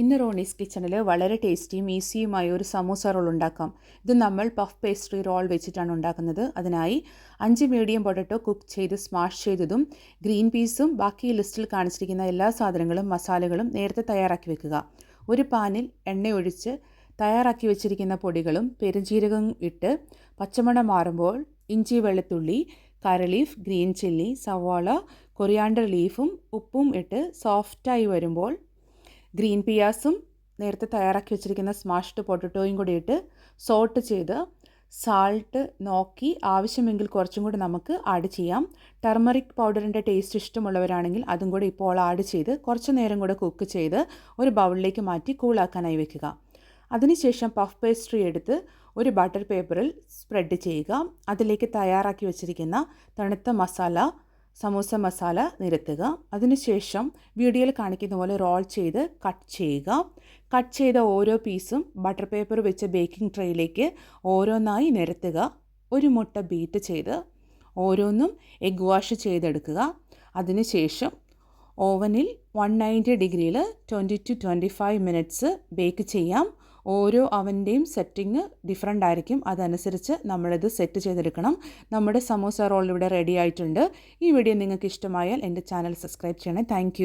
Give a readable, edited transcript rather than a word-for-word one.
ഇന്ന് റോണീസ് കിച്ചണിൽ വളരെ ടേസ്റ്റിയും ഈസിയുമായ ഒരു സമൂസ റോൾ ഉണ്ടാക്കാം. ഇത് നമ്മൾ പഫ് പേസ്ട്രി റോൾ വെച്ചിട്ടാണ് ഉണ്ടാക്കുന്നത്. അതിനായി 5 മീഡിയം പൊട്ടറ്റോ കുക്ക് ചെയ്ത് സ്മാഷ് ചെയ്തതും ഗ്രീൻ പീസും ബാക്കി ലിസ്റ്റിൽ കാണിച്ചിരിക്കുന്ന എല്ലാ സാധനങ്ങളും മസാലകളും നേരത്തെ തയ്യാറാക്കി വെക്കുക. ഒരു പാനിൽ എണ്ണ ഒഴിച്ച് തയ്യാറാക്കി വെച്ചിരിക്കുന്ന പൊടികളും പെരുംജീരകം ഇട്ട് പച്ചമണം മാറുമ്പോൾ ഇഞ്ചി, വെളുത്തുള്ളി, കറി ലീഫ്, ഗ്രീൻ ചില്ലി, സവാള, കൊറിയാണ്ടർ ലീഫും ഉപ്പും ഇട്ട് സോഫ്റ്റായി വരുമ്പോൾ ഗ്രീൻ പിയാസും നേരത്തെ തയ്യാറാക്കി വെച്ചിരിക്കുന്ന സ്മാഷ്ഡ് പൊട്ടറ്റോയും കൂടി ഇട്ട് സോട്ട് ചെയ്ത് സാൾട്ട് നോക്കി ആവശ്യമെങ്കിൽ കുറച്ചും കൂടി നമുക്ക് ആഡ് ചെയ്യാം. ടർമറിക് പൗഡറിൻ്റെ ടേസ്റ്റ് ഇഷ്ടമുള്ളവരാണെങ്കിൽ അതും കൂടി ഇപ്പോൾ ആഡ് ചെയ്ത് കുറച്ച് നേരം കൂടെ കുക്ക് ചെയ്ത് ഒരു ബൗളിലേക്ക് മാറ്റി കൂളാക്കാനായി വെക്കുക. അതിനുശേഷം പഫ് പേസ്ട്രി എടുത്ത് ഒരു ബട്ടർ പേപ്പറിൽ സ്പ്രെഡ് ചെയ്യുക. അതിലേക്ക് തയ്യാറാക്കി വെച്ചിരിക്കുന്ന തണുത്ത സമൂസ മസാല നിരത്തുക. അതിനുശേഷം വീഡിയോയിൽ കാണിക്കുന്ന പോലെ റോൾ ചെയ്ത് കട്ട് ചെയ്യുക. കട്ട് ചെയ്ത ഓരോ പീസും ബട്ടർ പേപ്പർ വെച്ച ബേക്കിംഗ് ട്രേയിലേക്ക് ഓരോന്നായി നിരത്തുക. ഒരു മുട്ട ബീറ്റ് ചെയ്ത് ഓരോന്നും എഗ് വാഷ് ചെയ്തെടുക്കുക. അതിനുശേഷം ഓവനിൽ 190 ഡിഗ്രിയിൽ 20 to 25 മിനിറ്റ്സ് ബേക്ക് ചെയ്യാം. ഓരോ അവൻ്റെയും സെറ്റിങ് ഡിഫറെൻ്റ് ആയിരിക്കും. അതനുസരിച്ച് നമ്മളിത് സെറ്റ് ചെയ്തെടുക്കണം. നമ്മുടെ സമൂസ റോൾ ഇവിടെ റെഡി ആയിട്ടുണ്ട്. ഈ വീഡിയോ നിങ്ങൾക്ക് ഇഷ്ടമായാൽ എൻ്റെ ചാനൽ സബ്സ്ക്രൈബ് ചെയ്യണേ. താങ്ക്